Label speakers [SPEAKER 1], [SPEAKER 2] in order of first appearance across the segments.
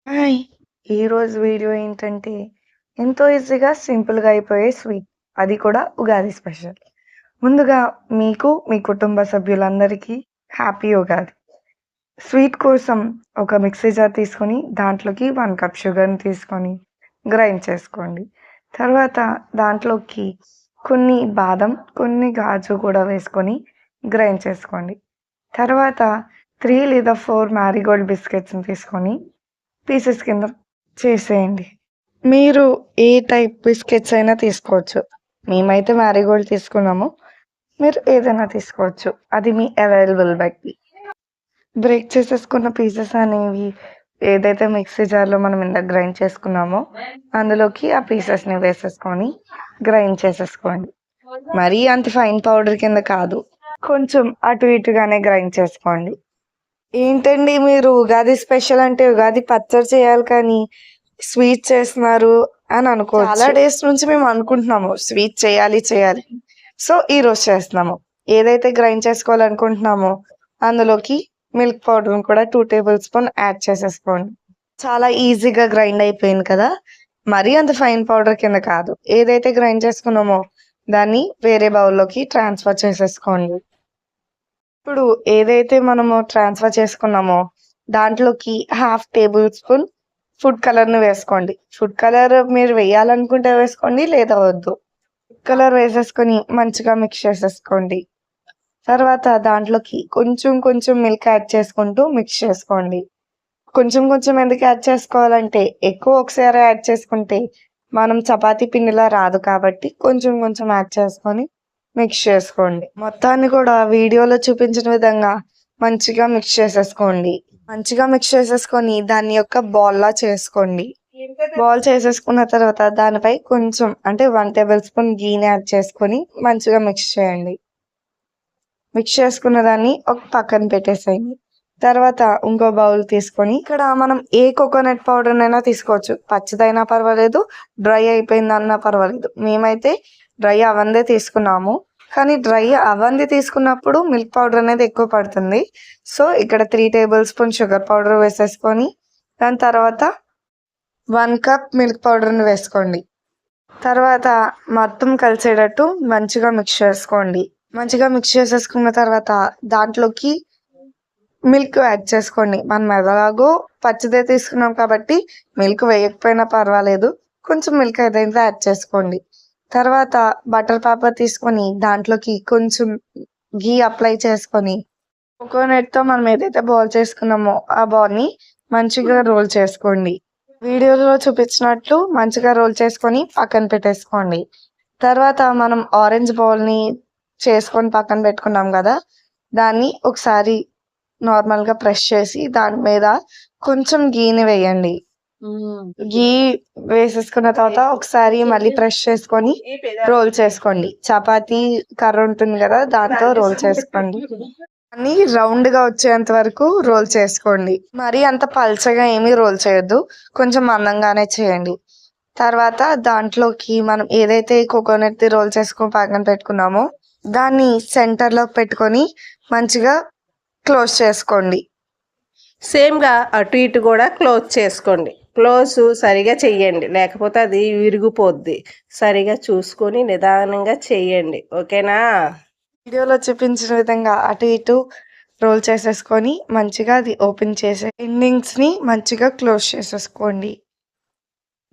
[SPEAKER 1] Hi! ఈరోజు video ఏంటంటే, ఎంతో ఈజీగా, సింపుల్‌గా అయిపోయే స్వీట్. అది కూడా ఉగాది స్పెషల్. ముందుగా మీకు, మీ కుటుంబ సభ్యులందరికీ హ్యాపీ ఉగాది. స్వీట్ కోసం ఒక మిక్సీ జార్ తీసుకొని, దాంట్లోకి 1 కప్ షుగర్‌ని తీసుకొని గ్రైండ్ చేసుకోండి. తర్వాత దాంట్లోకి కొన్ని బాదం, కొన్ని కాజు కూడా వేసుకొని గ్రైండ్ చేసుకోండి. తర్వాత 3 లేదా 4 మ్యారీగోల్డ్ బిస్కెట్స్‌ని తీసుకొని పీసెస్ కింద చేసేయండి. మీరు ఏ టైప్ బిస్కెట్స్ అయినా తీసుకోవచ్చు. మేమైతే మ్యారీగోల్డ్ తీసుకున్నాము. మీరు ఏదైనా తీసుకోవచ్చు. అది మీ అవైలబుల్ బట్టి. బ్రేక్ చేసేసుకున్న పీసెస్ అనేవి ఏదైతే మిక్సీ జార్‌లో మనం ఇందాక గ్రైండ్ చేసుకున్నామో, అందులోకి ఆ పీసెస్‌ని వేసేసుకొని గ్రైండ్ చేసేసుకోండి. మరీ అంత ఫైన్ పౌడర్ కింద కాదు. కొంచెం అటు ఇటుగానే గ్రైండ్ చేసుకోండి. ఏంటండి మీరు ఉగాది స్పెషల్ అంటే ఉగాది పచ్చడి చేయాలి కానీ స్వీట్ చేస్తున్నారు అని అనుకోవచ్చు. చాలా డేస్ నుంచి మేము అనుకుంటున్నాము స్వీట్ చేయాలి చేయాలి. సో ఈరోజు చేస్తున్నాము. ఏదైతే గ్రైండ్ చేసుకోవాలనుకుంటున్నామో అందులోకి మిల్క్ పౌడర్‌ని కూడా 2 టేబుల్ స్పూన్ యాడ్ చేసేసుకోండి. చాలా ఈజీగా గ్రైండ్ అయిపోయింది కదా! మరీ అంత ఫైన్ పౌడర్ కింద కాదు. ఏదైతే గ్రైండ్ చేసుకున్నామో దాన్ని వేరే బౌల్‌లోకి ట్రాన్స్‌ఫర్ చేసేసుకోండి. ఇప్పుడు ఏదైతే మనము ట్రాన్స్‌ఫర్ చేసుకున్నామో దాంట్లోకి హాఫ్ టేబుల్ స్పూన్ ఫుడ్ కలర్‌ని వేసుకోండి. ఫుడ్ కలర్ మీరు వేయాలనుకుంటే వేసుకోండి లేదా వద్దు. ఫుడ్ కలర్ వేసేసుకొని మంచిగా మిక్స్ చేసేసుకోండి. తర్వాత దాంట్లోకి కొంచెం కొంచెం మిల్క్ యాడ్ చేసుకుంటూ మిక్స్ చేసుకోండి. కొంచెం కొంచెం ఎందుకు యాడ్ చేసుకోవాలంటే ఎక్కువ ఒకసారి యాడ్ చేసుకుంటే మనం చపాతీ పిండిలా రాదు కాబట్టి కొంచెం కొంచెం యాడ్ చేసుకొని మిక్స్ చేసుకోండి. మొత్తాన్ని కూడా వీడియోలో చూపించిన విధంగా మంచిగా మిక్స్ చేసేసుకోండి. మంచిగా మిక్స్ చేసేసుకొని దాన్ని యొక్క బాల్‌లా చేసుకోండి. బాల్ చేసేసుకున్న తర్వాత దానిపై కొంచెం అంటే 1 టేబుల్ స్పూన్ గీని యాడ్ చేసుకొని మంచిగా మిక్స్ చేయండి. మిక్స్ చేసుకున్న దాన్ని ఒక పక్కన పెట్టేసేయండి. తర్వాత ఇంకో బౌల్ తీసుకొని ఇక్కడ మనం ఏ కోకోనట్ పౌడర్‌నైనా తీసుకోవచ్చు. పచ్చిదైనా పర్వాలేదు, డ్రై అయిపోయిందన్నా పర్వాలేదు. మేమైతే డ్రై అవ్వందే తీసుకున్నాము. కానీ డ్రై అవ్వంది తీసుకున్నప్పుడు మిల్క్ పౌడర్ అనేది ఎక్కువ పడుతుంది. సో ఇక్కడ 3 టేబుల్ స్పూన్ షుగర్ పౌడర్ వేసేసుకొని దాని తర్వాత 1 కప్ మిల్క్ పౌడర్‌ని వేసుకోండి. తర్వాత మొత్తం కలిసేటట్టు మంచిగా మిక్స్ చేసుకోండి. మంచిగా మిక్స్ చేసేసుకున్న తర్వాత దాంట్లోకి మిల్క్ యాడ్ చేసుకోండి. మనం ఎలాగో పచ్చిదే తీసుకున్నాం కాబట్టి మిల్క్ వేయకపోయినా పర్వాలేదు. కొంచెం మిల్క్ ఏదైతే యాడ్ చేసుకోండి. తర్వాత బటర్ పేపర్ తీసుకొని దాంట్లోకి కొంచెం ఘీ అప్లై చేసుకొని కోకోనట్‌తో మనం ఏదైతే బాల్ చేసుకున్నామో ఆ బాల్‌ని మంచిగా రోల్ చేసుకోండి. వీడియోలో చూపించినట్లు మంచిగా రోల్ చేసుకొని పక్కన పెట్టేసుకోండి. తర్వాత మనం ఆరెంజ్ బౌల్‌ని చేసుకొని పక్కన పెట్టుకున్నాం కదా! దాన్ని ఒకసారి నార్మల్‌గా ప్రెస్ చేసి దాని మీద కొంచెం గీని వేయండి. ఘీ వేసేసుకున్న తర్వాత ఒకసారి మళ్ళీ ప్రెస్ చేసుకొని రోల్ చేసుకోండి. చపాతీ కర్ర ఉంటుంది కదా! దాంతో రోల్ చేసుకోండి. అన్నీ రౌండ్‌గా వచ్చేంత వరకు రోల్ చేసుకోండి. మరీ అంత పల్చగా ఏమీ రోల్ చేయొద్దు. కొంచెం మందంగానే చేయండి. తర్వాత దాంట్లోకి మనం ఏదైతే కోకోనట్‌ది రోల్ చేసుకొని పక్కన పెట్టుకున్నామో దాన్ని సెంటర్‌లో పెట్టుకొని మంచిగా క్లోజ్ చేసుకోండి.
[SPEAKER 2] సేమ్‌గా అటు ఇటు కూడా క్లోజ్ చేసుకోండి. సరిగా చెయ్యండి. లేకపోతే అది విరిగిపోద్ది. సరిగా చూసుకొని నిదానంగా చెయ్యండి. ఓకేనా?
[SPEAKER 1] వీడియోలో చూపించిన విధంగా అటు ఇటు రోల్ చేసేసుకొని మంచిగా అది ఓపెన్ చేసి ఎండింగ్స్‌ని మంచిగా క్లోజ్ చేసేసుకోండి.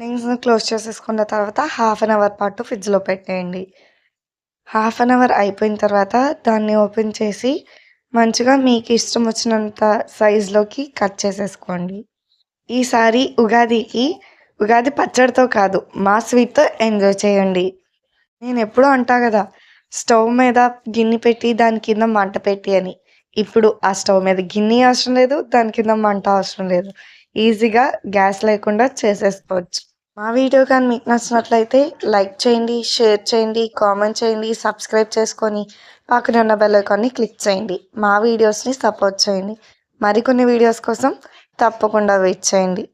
[SPEAKER 1] ఎండింగ్స్‌ని క్లోజ్ చేసేసుకున్న తర్వాత హాఫ్ అన్ అవర్ పాటు ఫ్రిడ్జ్‌లో పెట్టేయండి. హాఫ్ అన్ అవర్ అయిపోయిన తర్వాత దాన్ని ఓపెన్ చేసి మంచిగా మీకు ఇష్టం వచ్చినంత సైజులోకి కట్ చేసేసుకోండి. ఈసారి ఉగాదికి ఉగాది పచ్చడితో కాదు మా స్వీట్‌తో ఎంజాయ్ చేయండి. నేనెప్పుడూ అంటా గదా! స్టవ్ మీద గిన్నె పెట్టి దాని కింద మంట పెట్టి అని. ఇప్పుడు ఆ స్టవ్ మీద గిన్నె అవసరం లేదు. దాని కింద మంట అవసరం లేదు. ఈజీగా గ్యాస్ లేకుండా చేసేసుకోవచ్చు. మా వీడియో కానీ మీకు నచ్చినట్లయితే లైక్ చేయండి, షేర్ చేయండి, కామెంట్ చేయండి, సబ్స్క్రైబ్ చేసుకొని పక్కనే ఉన్న బెల్ ఐకాన్ని క్లిక్ చేయండి. మా వీడియోస్‌ని సపోర్ట్ చేయండి. మరికొన్ని వీడియోస్ కోసం తప్పకుండా వెయిట్ చేయండి.